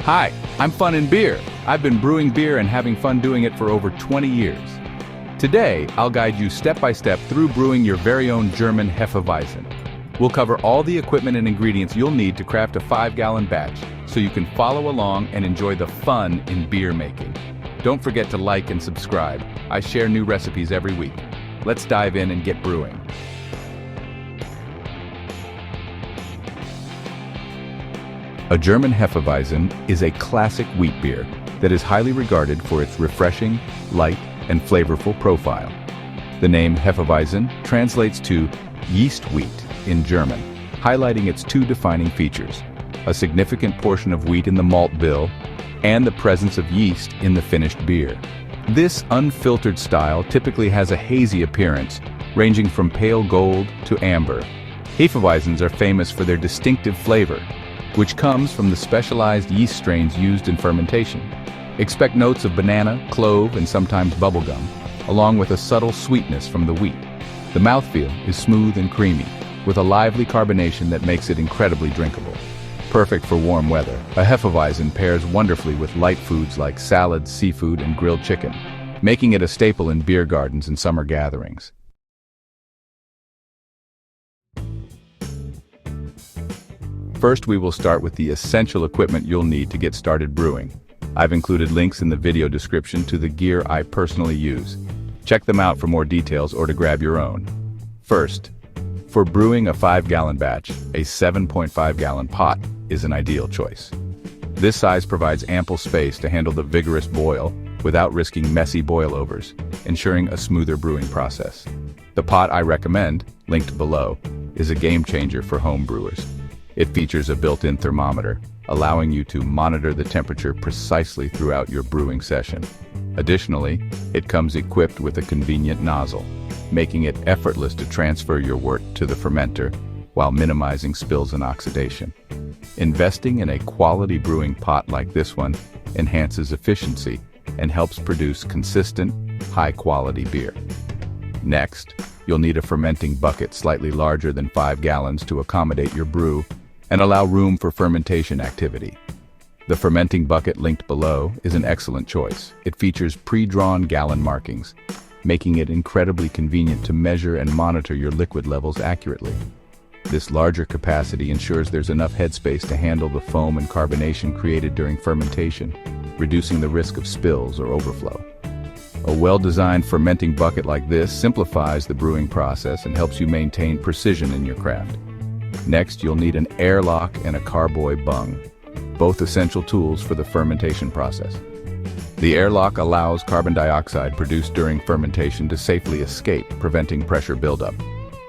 Hi, I'm FUNnBEER. I've been brewing beer and having fun doing it for over 20 years. Today, I'll guide you step by step through brewing your very own German Hefeweizen. We'll cover all the equipment and ingredients you'll need to craft a 5-gallon batch, so you can follow along and enjoy the fun in beer making. Don't forget to like and subscribe. I share new recipes every week. Let's dive in and get brewing. A German Hefeweizen is a classic wheat beer that is highly regarded for its refreshing, light, and flavorful profile. The name Hefeweizen translates to yeast wheat in German, highlighting its two defining features: a significant portion of wheat in the malt bill and the presence of yeast in the finished beer. This unfiltered style typically has a hazy appearance, ranging from pale gold to amber. Hefeweizens are famous for their distinctive flavor, which comes from the specialized yeast strains used in fermentation. Expect notes of banana, clove, and sometimes bubblegum, along with a subtle sweetness from the wheat. The mouthfeel is smooth and creamy, with a lively carbonation that makes it incredibly drinkable. Perfect for warm weather, a Hefeweizen pairs wonderfully with light foods like salads, seafood, and grilled chicken, making it a staple in beer gardens and summer gatherings. First, we will start with the essential equipment you'll need to get started brewing. I've included links in the video description to the gear I personally use. Check them out for more details or to grab your own. First, for brewing a 5-gallon batch, a 7.5-gallon pot is an ideal choice. This size provides ample space to handle the vigorous boil without risking messy boilovers, ensuring a smoother brewing process. The pot I recommend, linked below, is a game changer for home brewers. It features a built-in thermometer, allowing you to monitor the temperature precisely throughout your brewing session. Additionally, it comes equipped with a convenient nozzle, making it effortless to transfer your wort to the fermenter while minimizing spills and oxidation. Investing in a quality brewing pot like this one enhances efficiency and helps produce consistent, high-quality beer. Next, you'll need a fermenting bucket slightly larger than 5 gallons to accommodate your brew and allow room for fermentation activity. The fermenting bucket linked below is an excellent choice. It features pre-drawn gallon markings, making it incredibly convenient to measure and monitor your liquid levels accurately. This larger capacity ensures there's enough headspace to handle the foam and carbonation created during fermentation, reducing the risk of spills or overflow. A well-designed fermenting bucket like this simplifies the brewing process and helps you maintain precision in your craft. Next, you'll need an airlock and a carboy bung, both essential tools for the fermentation process. The airlock allows carbon dioxide produced during fermentation to safely escape, preventing pressure buildup,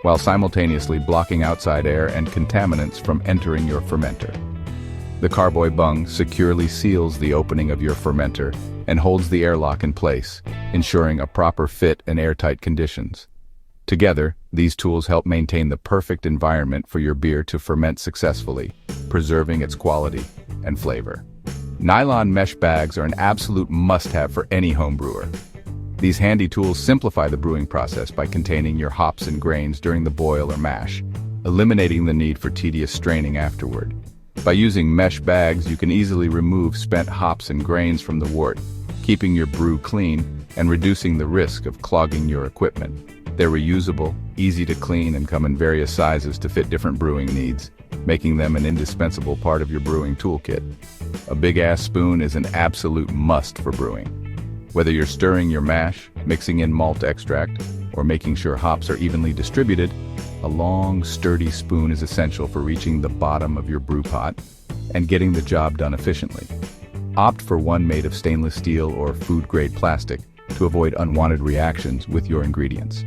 while simultaneously blocking outside air and contaminants from entering your fermenter. The carboy bung securely seals the opening of your fermenter and holds the airlock in place, ensuring a proper fit and airtight conditions. Together, these tools help maintain the perfect environment for your beer to ferment successfully, preserving its quality and flavor. Nylon mesh bags are an absolute must-have for any home brewer. These handy tools simplify the brewing process by containing your hops and grains during the boil or mash, eliminating the need for tedious straining afterward. By using mesh bags, you can easily remove spent hops and grains from the wort, keeping your brew clean and reducing the risk of clogging your equipment. They're reusable, easy to clean, and come in various sizes to fit different brewing needs, making them an indispensable part of your brewing toolkit. A big-ass spoon is an absolute must for brewing. Whether you're stirring your mash, mixing in malt extract, or making sure hops are evenly distributed, a long, sturdy spoon is essential for reaching the bottom of your brew pot and getting the job done efficiently. Opt for one made of stainless steel or food-grade plastic to avoid unwanted reactions with your ingredients.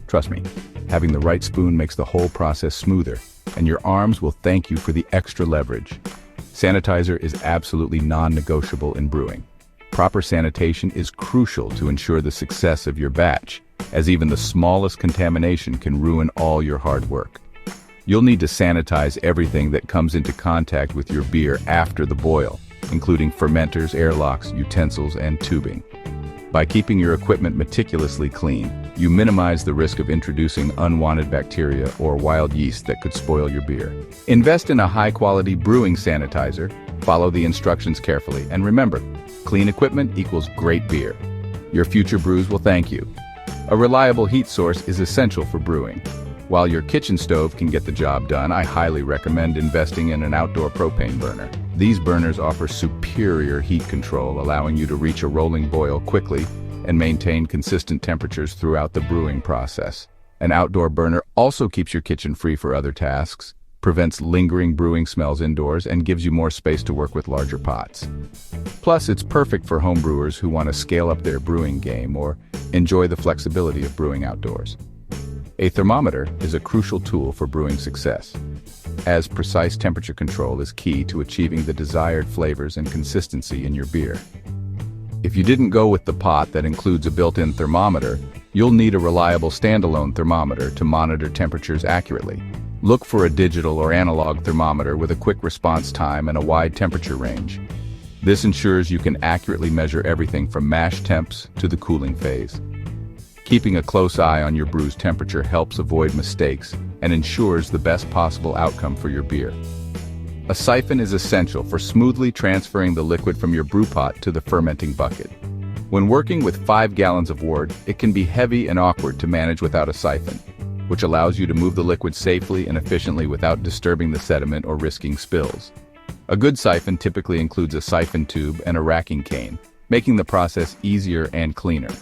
Trust me, having the right spoon makes the whole process smoother, and your arms will thank you for the extra leverage. Sanitizer is absolutely non-negotiable in brewing. Proper sanitation is crucial to ensure the success of your batch, as even the smallest contamination can ruin all your hard work. You'll need to sanitize everything that comes into contact with your beer after the boil, including fermenters, airlocks, utensils, and tubing. By keeping your equipment meticulously clean, you minimize the risk of introducing unwanted bacteria or wild yeast that could spoil your beer. Invest in a high-quality brewing sanitizer Follow the instructions carefully, and remember, clean equipment equals great beer. Your future brews will thank you. A reliable heat source is essential for brewing. While your kitchen stove can get the job done, I highly recommend investing in an outdoor propane burner. These burners offer superior heat control, allowing you to reach a rolling boil quickly and maintain consistent temperatures throughout the brewing process. An outdoor burner also keeps your kitchen free for other tasks, prevents lingering brewing smells indoors, and gives you more space to work with larger pots. Plus, it's perfect for homebrewers who want to scale up their brewing game or enjoy the flexibility of brewing outdoors. A thermometer is a crucial tool for brewing success, as precise temperature control is key to achieving the desired flavors and consistency in your beer. If you didn't go with the pot that includes a built-in thermometer, you'll need a reliable standalone thermometer to monitor temperatures accurately. Look for a digital or analog thermometer with a quick response time and a wide temperature range. This ensures you can accurately measure everything from mash temps to the cooling phase. Keeping a close eye on your brew's temperature helps avoid mistakes and ensures the best possible outcome for your beer. A siphon is essential for smoothly transferring the liquid from your brew pot to the fermenting bucket. When working with 5 gallons of wort, it can be heavy and awkward to manage without a siphon, which allows you to move the liquid safely and efficiently without disturbing the sediment or risking spills. A good siphon typically includes a siphon tube and a racking cane, making the process easier and cleaner.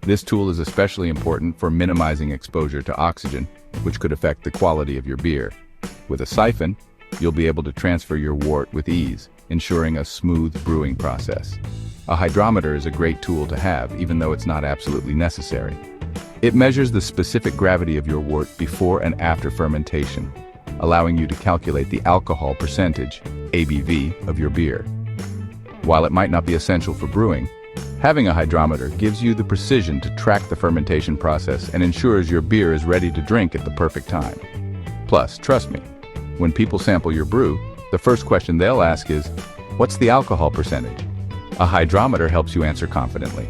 This tool is especially important for minimizing exposure to oxygen, which could affect the quality of your beer. With a siphon, you'll be able to transfer your wort with ease, ensuring a smooth brewing process. A hydrometer is a great tool to have, even though it's not absolutely necessary. It measures the specific gravity of your wort before and after fermentation, allowing you to calculate the alcohol percentage, ABV, of your beer. While it might not be essential for brewing, having a hydrometer gives you the precision to track the fermentation process and ensures your beer is ready to drink at the perfect time. Plus, trust me, when people sample your brew, the first question they'll ask is, "What's the alcohol percentage?" A hydrometer helps you answer confidently.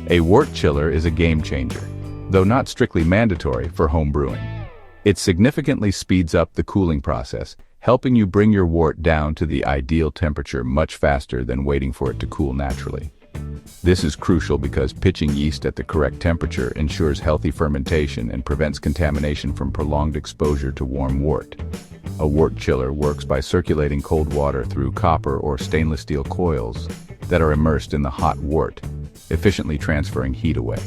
A wort chiller is a game changer, though not strictly mandatory for home brewing. It significantly speeds up the cooling process, helping you bring your wort down to the ideal temperature much faster than waiting for it to cool naturally. This is crucial because pitching yeast at the correct temperature ensures healthy fermentation and prevents contamination from prolonged exposure to warm wort. A wort chiller works by circulating cold water through copper or stainless steel coils that are immersed in the hot wort, efficiently transferring heat away.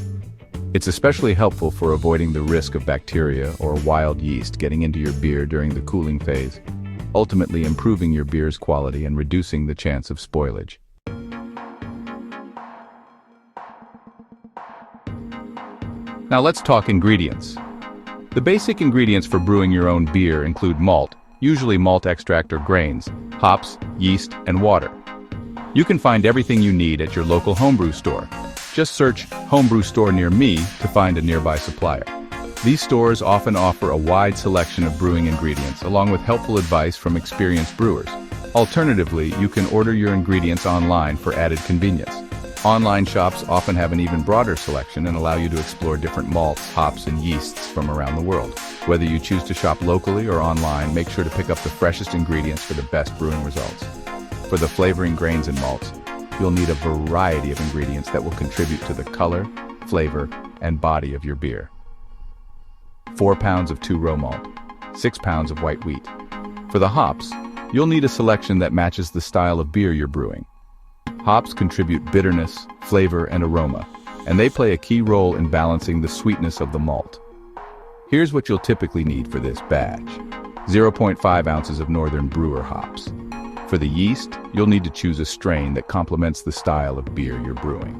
It's especially helpful for avoiding the risk of bacteria or wild yeast getting into your beer during the cooling phase, ultimately improving your beer's quality and reducing the chance of spoilage. Now let's talk ingredients. The basic ingredients for brewing your own beer include malt, usually malt extract or grains, hops, yeast, and water. You can find everything you need at your local homebrew store. Just search "homebrew store near me" to find a nearby supplier. These stores often offer a wide selection of brewing ingredients along with helpful advice from experienced brewers. Alternatively, you can order your ingredients online for added convenience. Online shops often have an even broader selection and allow you to explore different malts, hops, and yeasts from around the world. Whether you choose to shop locally or online, make sure to pick up the freshest ingredients for the best brewing results. For the flavoring grains and malts, you'll need a variety of ingredients that will contribute to the color, flavor, and body of your beer. 4 pounds of 2-row malt, 6 pounds of white wheat. For the hops, you'll need a selection that matches the style of beer you're brewing. Hops contribute bitterness, flavor, and aroma, and they play a key role in balancing the sweetness of the malt. Here's what you'll typically need for this batch. 0.5 ounces of Northern Brewer hops. For the yeast, you'll need to choose a strain that complements the style of beer you're brewing.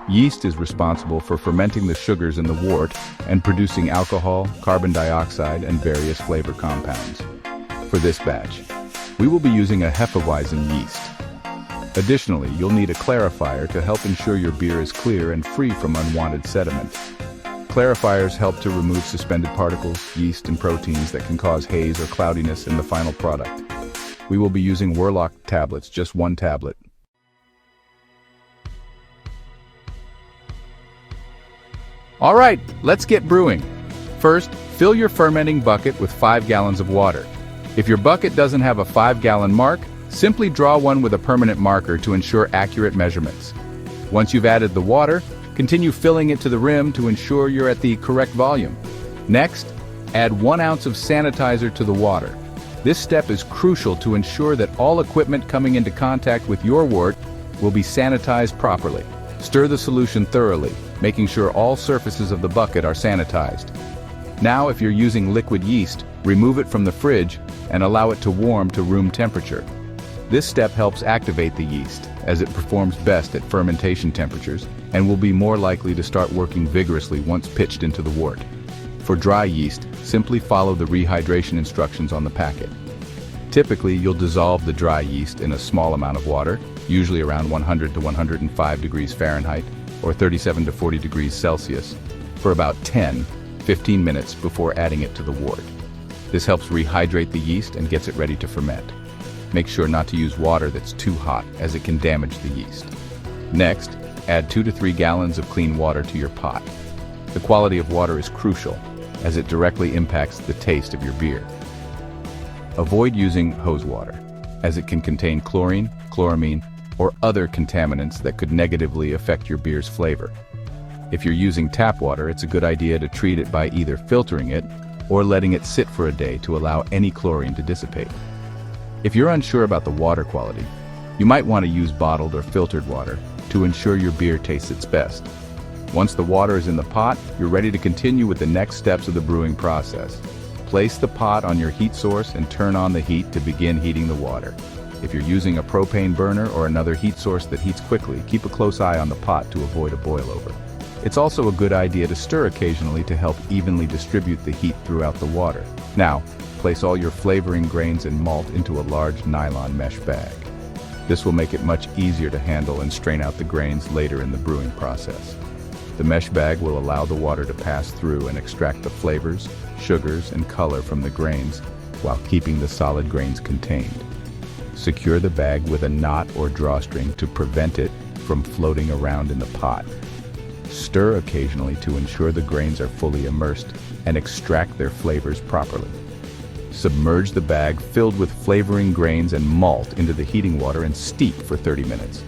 Yeast is responsible for fermenting the sugars in the wort and producing alcohol, carbon dioxide, and various flavor compounds. For this batch, we will be using a Hefeweizen yeast. Additionally, you'll need a clarifier to help ensure your beer is clear and free from unwanted sediment. Clarifiers help to remove suspended particles, yeast, and proteins that can cause haze or cloudiness in the final product. We will be using Whirloc tablets, just 1 tablet. All right, let's get brewing. First, fill your fermenting bucket with 5 gallons of water. If your bucket doesn't have a 5-gallon mark, Simply draw one with a permanent marker to ensure accurate measurements. Once you've added the water, continue filling it to the rim to ensure you're at the correct volume. Next, add 1 ounce of sanitizer to the water. This step is crucial to ensure that all equipment coming into contact with your wort will be sanitized properly. Stir the solution thoroughly, making sure all surfaces of the bucket are sanitized. Now, if you're using liquid yeast, remove it from the fridge and allow it to warm to room temperature. This step helps activate the yeast, as it performs best at fermentation temperatures and will be more likely to start working vigorously once pitched into the wort. For dry yeast, simply follow the rehydration instructions on the packet. Typically, you'll dissolve the dry yeast in a small amount of water, usually around 100 to 105 degrees Fahrenheit or 37 to 40 degrees Celsius, for about 10-15 minutes before adding it to the wort. This helps rehydrate the yeast and gets it ready to ferment. Make sure not to use water that's too hot, as it can damage the yeast. Next, add 2 to 3 gallons of clean water to your pot. The quality of water is crucial, as it directly impacts the taste of your beer. Avoid using hose water, as it can contain chlorine, chloramine, or other contaminants that could negatively affect your beer's flavor. If you're using tap water, it's a good idea to treat it by either filtering it or letting it sit for a day to allow any chlorine to dissipate. If you're unsure about the water quality, you might want to use bottled or filtered water to ensure your beer tastes its best. Once the water is in the pot, you're ready to continue with the next steps of the brewing process. Place the pot on your heat source and turn on the heat to begin heating the water. If you're using a propane burner or another heat source that heats quickly, keep a close eye on the pot to avoid a boil-over. It's also a good idea to stir occasionally to help evenly distribute the heat throughout the water. Now, place all your flavoring grains and malt into a large nylon mesh bag. This will make it much easier to handle and strain out the grains later in the brewing process. The mesh bag will allow the water to pass through and extract the flavors, sugars, and color from the grains while keeping the solid grains contained. Secure the bag with a knot or drawstring to prevent it from floating around in the pot. Stir occasionally to ensure the grains are fully immersed and extract their flavors properly. Submerge the bag filled with flavoring grains and malt into the heating water and steep for 30 minutes.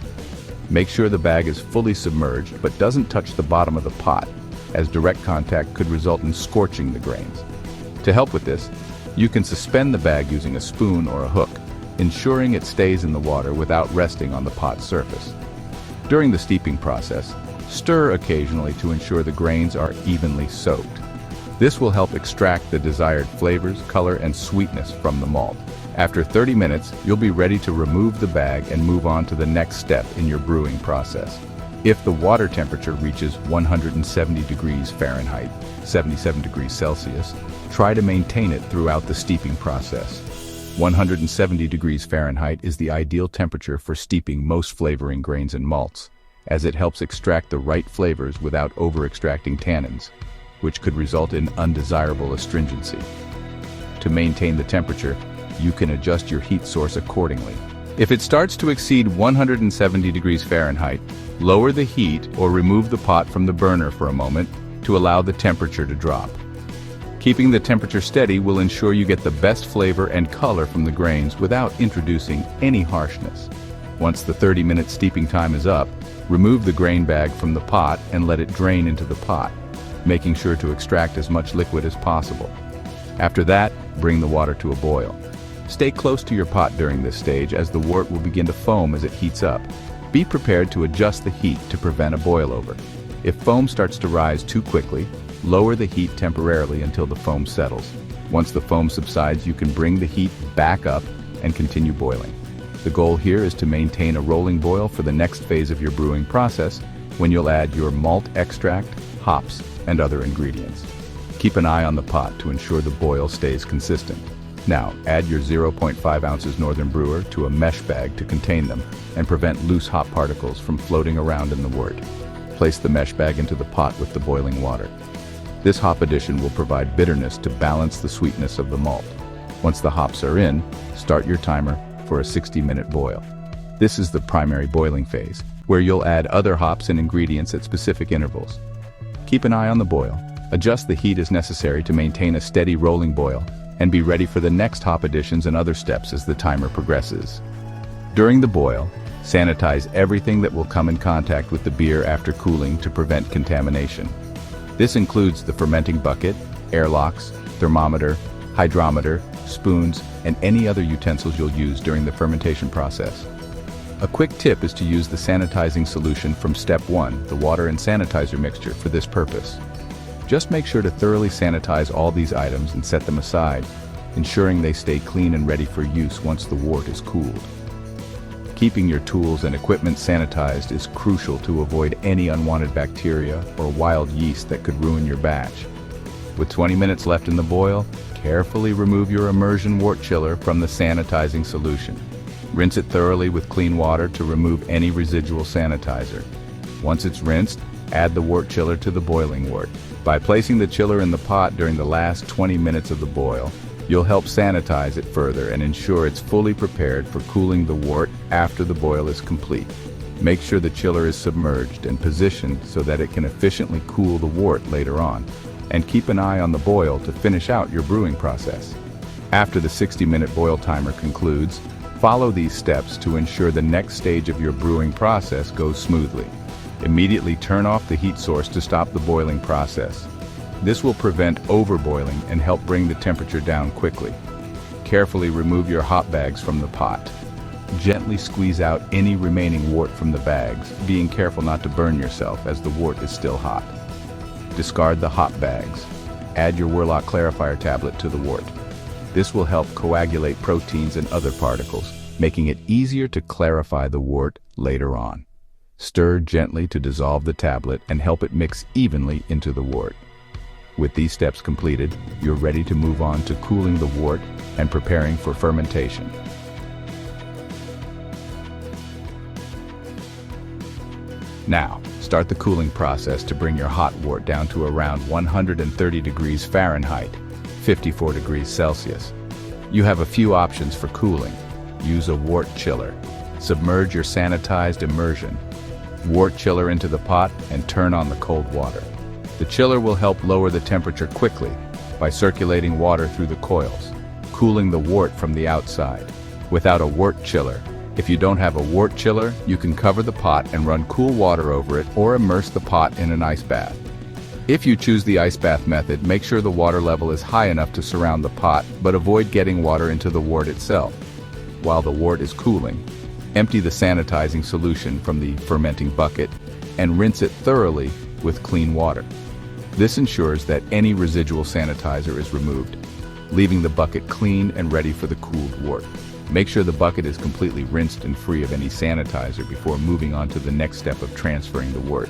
Make sure the bag is fully submerged but doesn't touch the bottom of the pot, as direct contact could result in scorching the grains. To help with this, you can suspend the bag using a spoon or a hook, ensuring it stays in the water without resting on the pot's surface. During the steeping process, stir occasionally to ensure the grains are evenly soaked. This will help extract the desired flavors, color, and sweetness from the malt. After 30 minutes, you'll be ready to remove the bag and move on to the next step in your brewing process. If the water temperature reaches 170 degrees Fahrenheit, 77 degrees Celsius, try to maintain it throughout the steeping process. 170 degrees Fahrenheit is the ideal temperature for steeping most flavoring grains and malts, as it helps extract the right flavors without over-extracting tannins, which could result in undesirable astringency. To maintain the temperature, you can adjust your heat source accordingly. If it starts to exceed 170 degrees Fahrenheit, lower the heat or remove the pot from the burner for a moment to allow the temperature to drop. Keeping the temperature steady will ensure you get the best flavor and color from the grains without introducing any harshness. Once the 30-minute steeping time is up, remove the grain bag from the pot and let it drain into the pot, making sure to extract as much liquid as possible. After that, bring the water to a boil. Stay close to your pot during this stage, as the wort will begin to foam as it heats up. Be prepared to adjust the heat to prevent a boil-over. If foam starts to rise too quickly, lower the heat temporarily until the foam settles. Once the foam subsides, you can bring the heat back up and continue boiling. The goal here is to maintain a rolling boil for the next phase of your brewing process, when you'll add your malt extract, hops, and other ingredients. Keep an eye on the pot to ensure the boil stays consistent. Now, add your 0.5 ounces Northern Brewer to a mesh bag to contain them and prevent loose hop particles from floating around in the wort. Place the mesh bag into the pot with the boiling water. This hop addition will provide bitterness to balance the sweetness of the malt. Once the hops are in, start your timer for a 60-minute boil. This is the primary boiling phase, where you'll add other hops and ingredients at specific intervals. Keep an eye on the boil. Adjust the heat as necessary to maintain a steady rolling boil, and be ready for the next hop additions and other steps as the timer progresses. During the boil, sanitize everything that will come in contact with the beer after cooling to prevent contamination. This includes the fermenting bucket, airlocks, thermometer, hydrometer, spoons, and any other utensils you'll use during the fermentation process. A quick tip is to use the sanitizing solution from step 1, the water and sanitizer mixture, for this purpose. Just make sure to thoroughly sanitize all these items and set them aside, ensuring they stay clean and ready for use once the wort is cooled. Keeping your tools and equipment sanitized is crucial to avoid any unwanted bacteria or wild yeast that could ruin your batch. With 20 minutes left in the boil, carefully remove your immersion wort chiller from the sanitizing solution. Rinse it thoroughly with clean water to remove any residual sanitizer. Once it's rinsed, add the wort chiller to the boiling wort. By placing the chiller in the pot during the last 20 minutes of the boil, you'll help sanitize it further and ensure it's fully prepared for cooling the wort after the boil is complete. Make sure the chiller is submerged and positioned so that it can efficiently cool the wort later on, and keep an eye on the boil to finish out your brewing process. After the 60-minute boil timer concludes, follow these steps to ensure the next stage of your brewing process goes smoothly. Immediately turn off the heat source to stop the boiling process. This will prevent overboiling and help bring the temperature down quickly. Carefully remove your hop bags from the pot. Gently squeeze out any remaining wort from the bags, being careful not to burn yourself as the wort is still hot. Discard the hop bags. Add your Whirloc Clarifier tablet to the wort. This will help coagulate proteins and other particles, making it easier to clarify the wort later on. Stir gently to dissolve the tablet and help it mix evenly into the wort. With these steps completed, you're ready to move on to cooling the wort and preparing for fermentation. Now, start the cooling process to bring your hot wort down to around 130 degrees Fahrenheit, 54 degrees Celsius. You have a few options for cooling. Use a wort chiller. Submerge your sanitized immersion. Wort chiller into the pot and turn on the cold water. The chiller will help lower the temperature quickly by circulating water through the coils, cooling the wort from the outside. Without a wort chiller, if you don't have a wort chiller, you can cover the pot and run cool water over it or immerse the pot in an ice bath. If you choose the ice bath method, make sure the water level is high enough to surround the pot, but avoid getting water into the wort itself. While the wort is cooling, empty the sanitizing solution from the fermenting bucket and rinse it thoroughly with clean water. This ensures that any residual sanitizer is removed, leaving the bucket clean and ready for the cooled wort. Make sure the bucket is completely rinsed and free of any sanitizer before moving on to the next step of transferring the wort.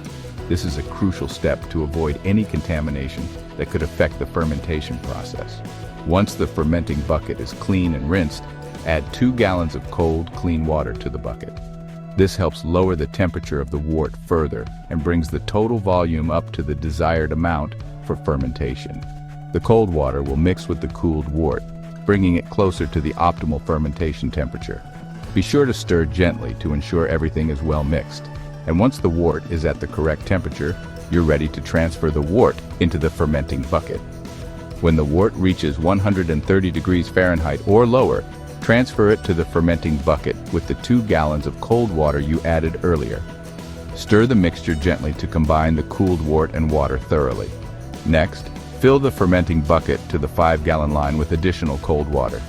This is a crucial step to avoid any contamination that could affect the fermentation process. Once the fermenting bucket is clean and rinsed, add 2 gallons of cold, clean water to the bucket. This helps lower the temperature of the wort further and brings the total volume up to the desired amount for fermentation. The cold water will mix with the cooled wort, bringing it closer to the optimal fermentation temperature. Be sure to stir gently to ensure everything is well mixed. And once the wort is at the correct temperature, you're ready to transfer the wort into the fermenting bucket. When the wort reaches 130 degrees Fahrenheit or lower, transfer it to the fermenting bucket with the 2 gallons of cold water you added earlier. Stir the mixture gently to combine the cooled wort and water thoroughly. Next, fill the fermenting bucket to the 5-gallon line with additional cold water.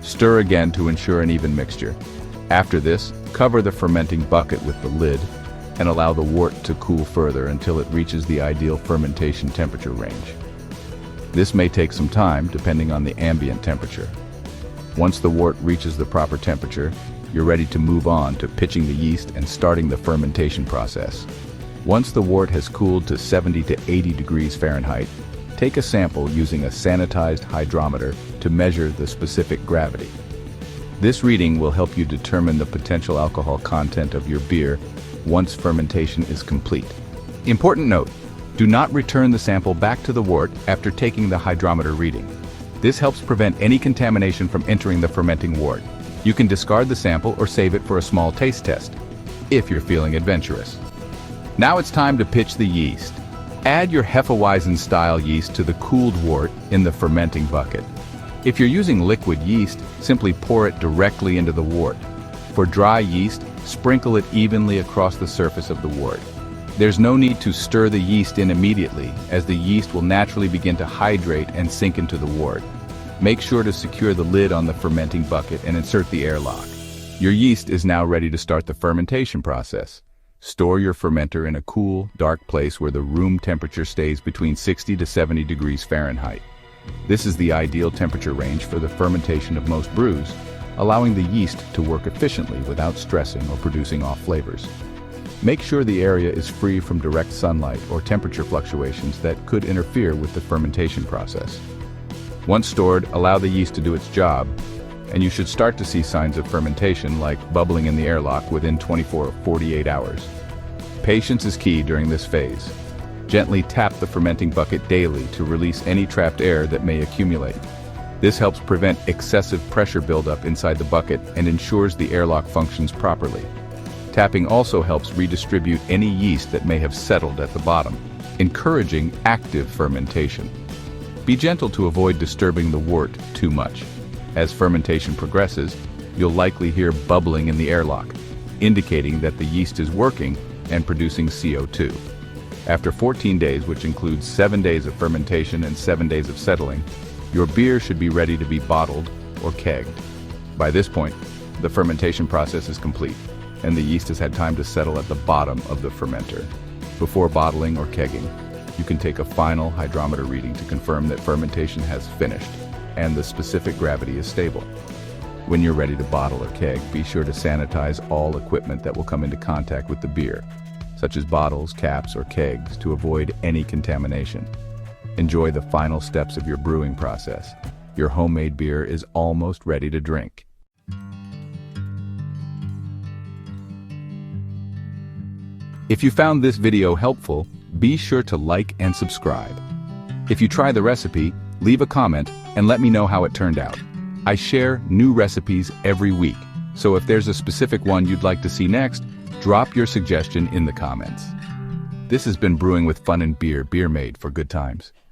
Stir again to ensure an even mixture. After this, cover the fermenting bucket with the lid and allow the wort to cool further until it reaches the ideal fermentation temperature range. This may take some time depending on the ambient temperature. Once the wort reaches the proper temperature, you're ready to move on to pitching the yeast and starting the fermentation process. Once the wort has cooled to 70 to 80 degrees Fahrenheit, take a sample using a sanitized hydrometer to measure the specific gravity. This reading will help you determine the potential alcohol content of your beer once fermentation is complete. Important note, do not return the sample back to the wort after taking the hydrometer reading. This helps prevent any contamination from entering the fermenting wort. You can discard the sample or save it for a small taste test, if you're feeling adventurous. Now it's time to pitch the yeast. Add your Hefeweizen Style yeast to the cooled wort in the fermenting bucket. If you're using liquid yeast, simply pour it directly into the wort. For dry yeast, sprinkle it evenly across the surface of the wort. There's no need to stir the yeast in immediately, as the yeast will naturally begin to hydrate and sink into the wort. Make sure to secure the lid on the fermenting bucket and insert the airlock. Your yeast is now ready to start the fermentation process. Store your fermenter in a cool, dark place where the room temperature stays between 60 to 70 degrees Fahrenheit. This is the ideal temperature range for the fermentation of most brews, allowing the yeast to work efficiently without stressing or producing off flavors. Make sure the area is free from direct sunlight or temperature fluctuations that could interfere with the fermentation process. Once stored, allow the yeast to do its job, and you should start to see signs of fermentation like bubbling in the airlock within 24 or 48 hours. Patience is key during this phase. Gently tap the fermenting bucket daily to release any trapped air that may accumulate. This helps prevent excessive pressure buildup inside the bucket and ensures the airlock functions properly. Tapping also helps redistribute any yeast that may have settled at the bottom, encouraging active fermentation. Be gentle to avoid disturbing the wort too much. As fermentation progresses, you'll likely hear bubbling in the airlock, indicating that the yeast is working and producing CO2. After 14 days, which includes 7 days of fermentation and 7 days of settling, your beer should be ready to be bottled or kegged. By this point, the fermentation process is complete, and the yeast has had time to settle at the bottom of the fermenter. Before bottling or kegging, you can take a final hydrometer reading to confirm that fermentation has finished and the specific gravity is stable. When you're ready to bottle or keg, be sure to sanitize all equipment that will come into contact with the beer, such as bottles, caps, or kegs, to avoid any contamination. Enjoy the final steps of your brewing process. Your homemade beer is almost ready to drink. If you found this video helpful, be sure to like and subscribe. If you try the recipe, leave a comment and let me know how it turned out. I share new recipes every week, so if there's a specific one you'd like to see next, drop your suggestion in the comments. This has been Brewing with FUNnBEER, beer made for good times.